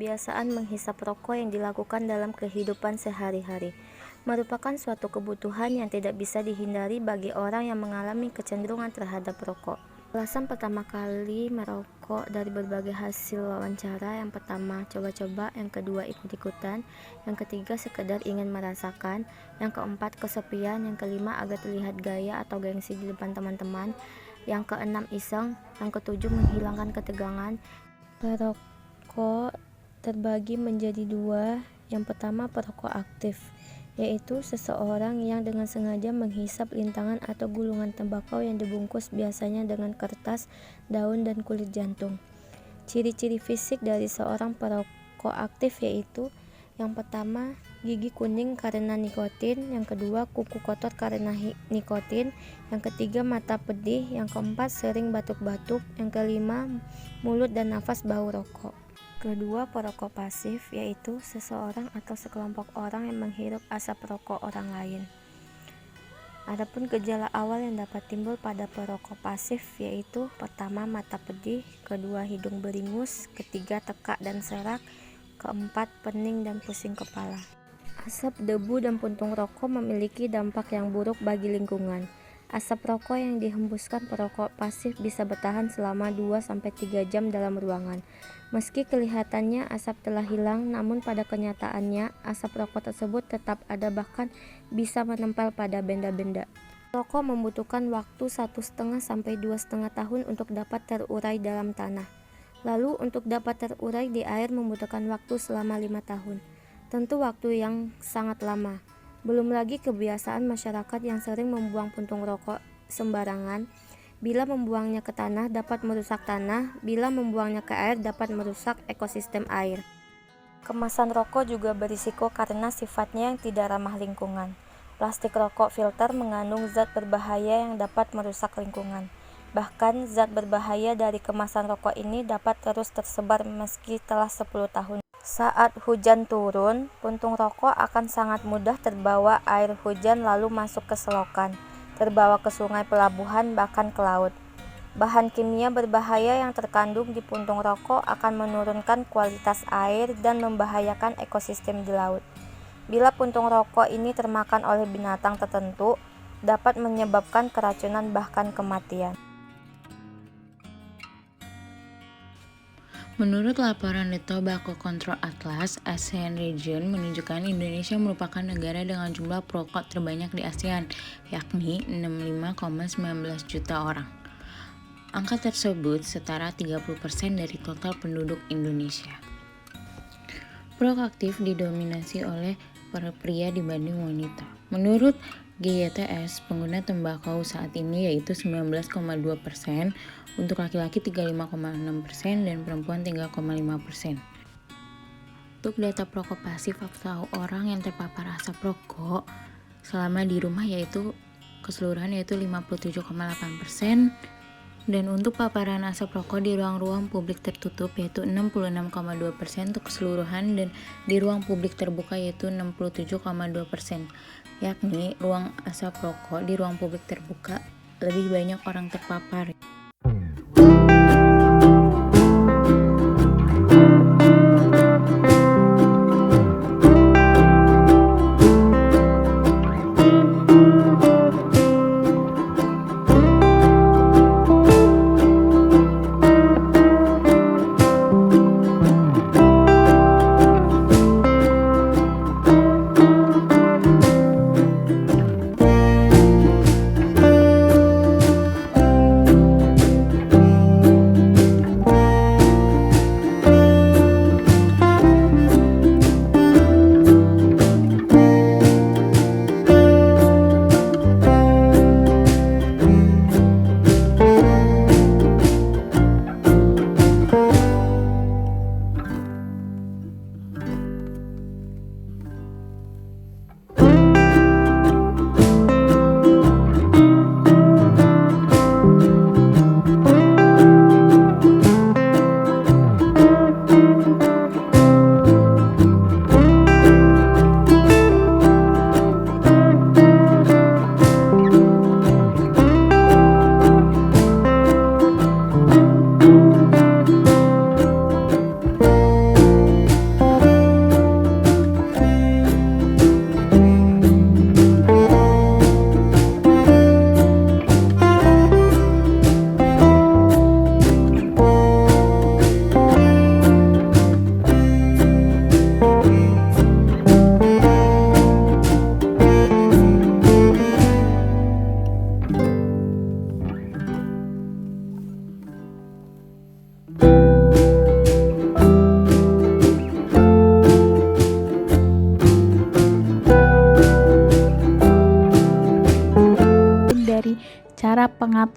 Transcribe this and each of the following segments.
kebiasaan menghisap rokok yang dilakukan dalam kehidupan sehari-hari merupakan suatu kebutuhan yang tidak bisa dihindari bagi orang yang mengalami kecenderungan terhadap rokok. Alasan pertama kali merokok dari berbagai hasil wawancara: yang pertama coba-coba, yang kedua ikut-ikutan, yang ketiga sekedar ingin merasakan, yang keempat kesepian, yang kelima agar terlihat gaya atau gengsi di depan teman-teman, yang keenam iseng, yang ketujuh menghilangkan ketegangan. Perokok terbagi menjadi dua. Yang pertama perokok aktif, yaitu seseorang yang dengan sengaja menghisap lintangan atau gulungan tembakau yang dibungkus biasanya dengan kertas, daun, dan kulit jantung. Ciri-ciri fisik dari seorang perokok aktif yaitu: yang pertama, gigi kuning karena nikotin, yang kedua, kuku kotor karena nikotin, yang ketiga, mata pedih, yang keempat, sering batuk-batuk, yang kelima, mulut dan nafas bau rokok. Kedua, perokok pasif, yaitu seseorang atau sekelompok orang yang menghirup asap rokok orang lain. Adapun gejala awal yang dapat timbul pada perokok pasif yaitu: pertama, mata pedih, kedua, hidung beringus, ketiga, tekak dan serak, keempat, pening dan pusing kepala. Asap, debu, dan puntung rokok memiliki dampak yang buruk bagi lingkungan. Asap rokok yang dihembuskan perokok pasif bisa bertahan selama 2-3 jam dalam ruangan. Meski kelihatannya asap telah hilang, namun pada kenyataannya asap rokok tersebut tetap ada, bahkan bisa menempel pada benda-benda. Rokok membutuhkan waktu 1,5 sampai 2,5 tahun untuk dapat terurai dalam tanah. Lalu untuk dapat terurai di air membutuhkan waktu selama 5 tahun. Tentu waktu yang sangat lama. Belum lagi kebiasaan masyarakat yang sering membuang puntung rokok sembarangan. Bila membuangnya ke tanah dapat merusak tanah, bila membuangnya ke air dapat merusak ekosistem air. Kemasan rokok juga berisiko karena sifatnya yang tidak ramah lingkungan. Plastik rokok filter mengandung zat berbahaya yang dapat merusak lingkungan. Bahkan zat berbahaya dari kemasan rokok ini dapat terus tersebar meski telah 10 tahun. Saat hujan turun, puntung rokok akan sangat mudah terbawa air hujan lalu masuk ke selokan, terbawa ke sungai, pelabuhan, bahkan ke laut. Bahan kimia berbahaya yang terkandung di puntung rokok akan menurunkan kualitas air dan membahayakan ekosistem di laut. Bila puntung rokok ini termakan oleh binatang tertentu, dapat menyebabkan keracunan bahkan kematian. Menurut laporan The Tobacco Control Atlas, ASEAN Region menunjukkan Indonesia merupakan negara dengan jumlah perokok terbanyak di ASEAN, yakni 65,19 juta orang. Angka tersebut setara 30% dari total penduduk Indonesia. Perokok aktif didominasi oleh para pria dibanding wanita. Menurut GYTS, pengguna tembakau saat ini yaitu 19,2%, untuk laki-laki 35,6% dan perempuan 3,5%. Untuk data perokok pasif atau orang yang terpapar asap rokok selama di rumah yaitu keseluruhan yaitu 57,8%, dan untuk paparan asap rokok di ruang-ruang publik tertutup yaitu 66,2% untuk keseluruhan, dan di ruang publik terbuka yaitu 67,2%, yakni ruang asap rokok di ruang publik terbuka lebih banyak orang terpapar.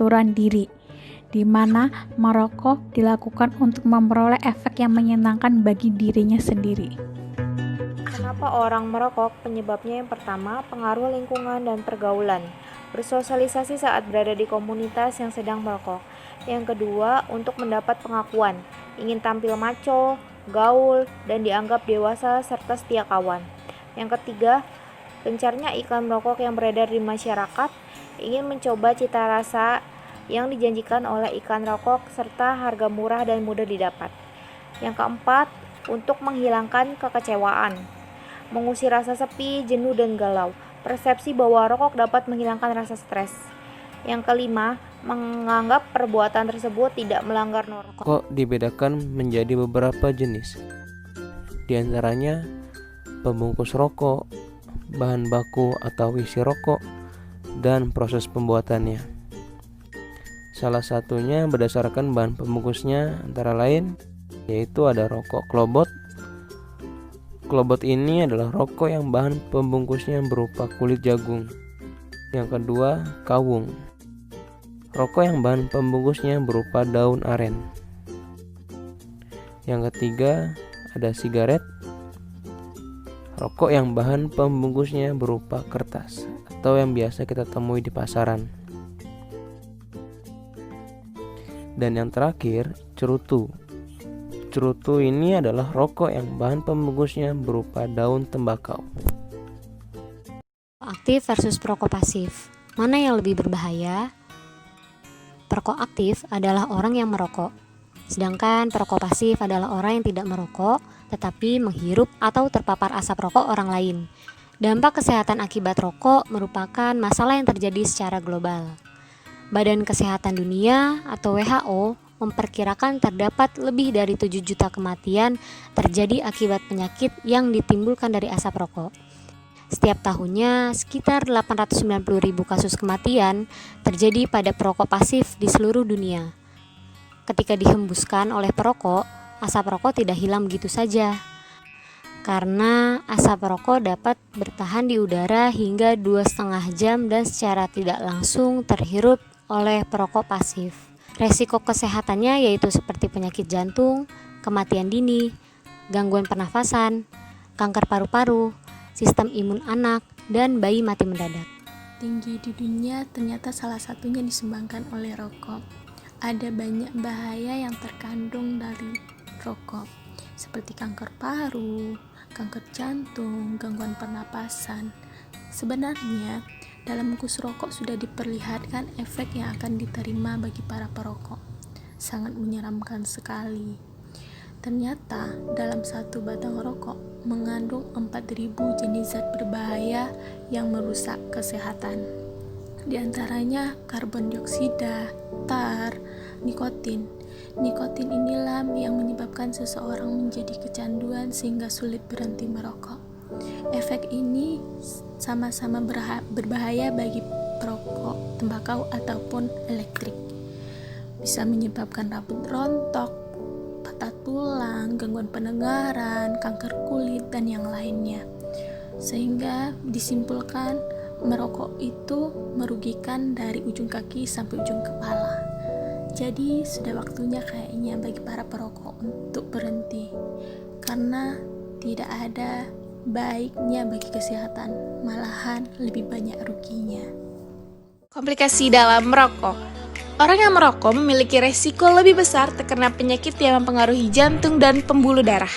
pengaturan diri, di mana merokok dilakukan untuk memperoleh efek yang menyenangkan bagi dirinya sendiri. Kenapa orang merokok? Penyebabnya yang pertama, pengaruh lingkungan dan pergaulan. Bersosialisasi saat berada di komunitas yang sedang merokok. Yang kedua, untuk mendapat pengakuan. Ingin tampil maco, gaul, dan dianggap dewasa serta setia kawan. Yang ketiga, gencarnya iklan merokok yang beredar di masyarakat, ingin mencoba cita rasa yang dijanjikan oleh iklan rokok serta harga murah dan mudah didapat. Yang keempat, untuk menghilangkan kekecewaan, mengusir rasa sepi, jenuh, dan galau. Persepsi bahwa rokok dapat menghilangkan rasa stres. Yang kelima, menganggap perbuatan tersebut tidak melanggar norma. Rokok dibedakan menjadi beberapa jenis. Di antaranya pembungkus rokok, bahan baku atau isi rokok, dan proses pembuatannya. Salah satunya berdasarkan bahan pembungkusnya antara lain yaitu ada rokok klobot. Klobot ini adalah rokok yang bahan pembungkusnya berupa kulit jagung. Yang kedua, kawung. Rokok yang bahan pembungkusnya berupa daun aren. Yang ketiga, ada sigaret. Rokok yang bahan pembungkusnya berupa kertas atau yang biasa kita temui di pasaran. Dan yang terakhir, cerutu. Cerutu ini adalah rokok yang bahan pembungkusnya berupa daun tembakau. Aktif versus perokok pasif. Mana yang lebih berbahaya? Perokok aktif adalah orang yang merokok, sedangkan perokok pasif adalah orang yang tidak merokok tetapi menghirup atau terpapar asap rokok orang lain. Dampak kesehatan akibat rokok merupakan masalah yang terjadi secara global. Badan Kesehatan Dunia atau WHO memperkirakan terdapat lebih dari 7 juta kematian terjadi akibat penyakit yang ditimbulkan dari asap rokok. Setiap tahunnya, sekitar 890.000 kasus kematian terjadi pada perokok pasif di seluruh dunia. Ketika dihembuskan oleh perokok, asap rokok tidak hilang begitu saja. Karena asap rokok dapat bertahan di udara hingga 2,5 jam dan secara tidak langsung terhirup oleh perokok pasif. Resiko kesehatannya yaitu seperti penyakit jantung, kematian dini, gangguan pernafasan, kanker paru-paru, sistem imun anak, dan bayi mati mendadak. Tinggi di dunia ternyata salah satunya disumbangkan oleh rokok. Ada banyak bahaya yang terkandung dari rokok, seperti kanker paru, kanker jantung, gangguan pernapasan. Sebenarnya, dalam bungkus rokok sudah diperlihatkan efek yang akan diterima bagi para perokok. Sangat menyeramkan sekali. Ternyata dalam satu batang rokok mengandung 4.000 jenis zat berbahaya yang merusak kesehatan. Di antaranya karbon dioksida, tar, nikotin. Nikotin inilah yang menyebabkan seseorang menjadi kecanduan sehingga sulit berhenti merokok. Efek ini sama-sama berbahaya bagi perokok, tembakau ataupun elektrik. Bisa menyebabkan rambut rontok, patah tulang, gangguan pendengaran, kanker kulit, dan yang lainnya. Sehingga disimpulkan merokok itu merugikan dari ujung kaki sampai ujung kepala. Jadi sudah waktunya kayaknya bagi para perokok untuk berhenti, karena tidak ada baiknya bagi kesehatan, malahan lebih banyak ruginya. Komplikasi dalam merokok. Orang yang merokok memiliki resiko lebih besar terkena penyakit yang mempengaruhi jantung dan pembuluh darah.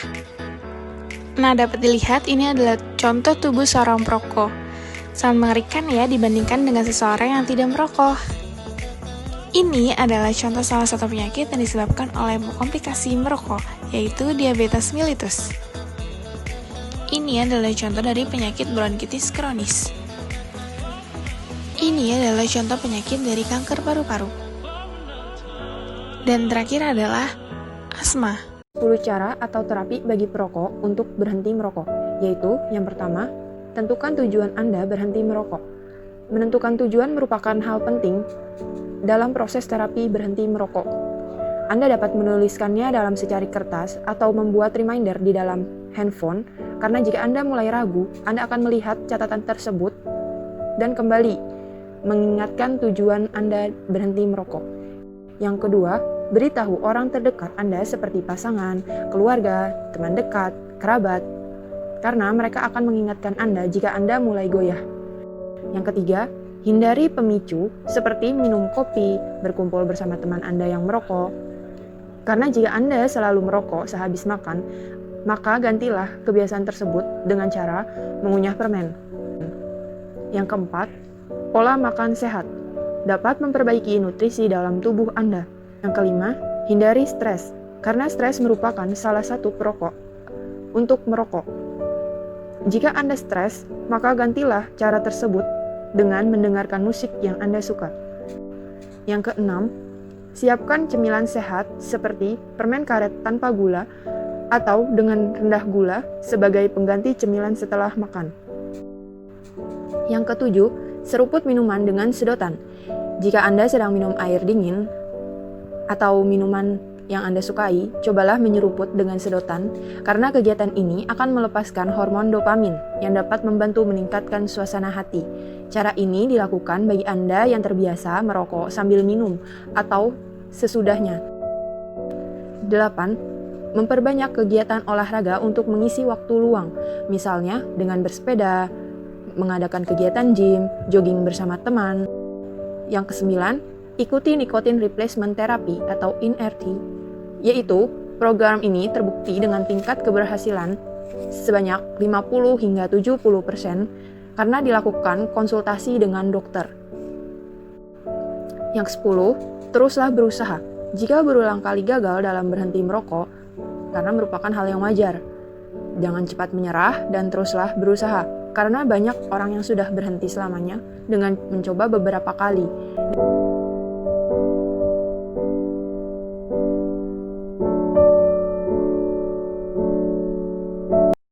Nah, dapat dilihat ini adalah contoh tubuh seorang perokok. Sangat mengerikan ya dibandingkan dengan seseorang yang tidak merokok. Ini adalah contoh salah satu penyakit yang disebabkan oleh komplikasi merokok, yaitu diabetes mellitus. Ini adalah contoh dari penyakit bronkitis kronis. Ini adalah contoh penyakit dari kanker paru-paru. Dan terakhir adalah asma. 10 cara atau terapi bagi perokok untuk berhenti merokok, yaitu yang pertama, tentukan tujuan Anda berhenti merokok. Menentukan tujuan merupakan hal penting dalam proses terapi berhenti merokok. Anda dapat menuliskannya dalam secari kertas atau membuat reminder di dalam handphone, karena jika Anda mulai ragu, Anda akan melihat catatan tersebut dan kembali mengingatkan tujuan Anda berhenti merokok. Yang kedua, beritahu orang terdekat Anda seperti pasangan, keluarga, teman dekat, kerabat, karena mereka akan mengingatkan Anda jika Anda mulai goyah. Yang ketiga, hindari pemicu seperti minum kopi, berkumpul bersama teman Anda yang merokok. Karena jika Anda selalu merokok sehabis makan, maka gantilah kebiasaan tersebut dengan cara mengunyah permen. Yang keempat, pola makan sehat dapat memperbaiki nutrisi dalam tubuh Anda. Yang kelima, hindari stres, karena stres merupakan salah satu perokok untuk merokok. Jika Anda stres, maka gantilah cara tersebut dengan mendengarkan musik yang Anda suka. Yang keenam, siapkan cemilan sehat seperti permen karet tanpa gula atau dengan rendah gula sebagai pengganti cemilan setelah makan. Yang ketujuh, seruput minuman dengan sedotan. Jika Anda sedang minum air dingin atau minuman yang Anda sukai, cobalah menyeruput dengan sedotan karena kegiatan ini akan melepaskan hormon dopamin yang dapat membantu meningkatkan suasana hati. Cara ini dilakukan bagi Anda yang terbiasa merokok sambil minum atau sesudahnya. 8. Memperbanyak kegiatan olahraga untuk mengisi waktu luang, misalnya dengan bersepeda, mengadakan kegiatan gym, jogging bersama teman. Yang kesembilan, ikuti nicotine replacement therapy atau NRT, yaitu program ini terbukti dengan tingkat keberhasilan sebanyak 50 hingga 70% karena dilakukan konsultasi dengan dokter. Yang 10, teruslah berusaha. Jika berulang kali gagal dalam berhenti merokok, karena merupakan hal yang wajar. Jangan cepat menyerah dan teruslah berusaha, karena banyak orang yang sudah berhenti selamanya dengan mencoba beberapa kali.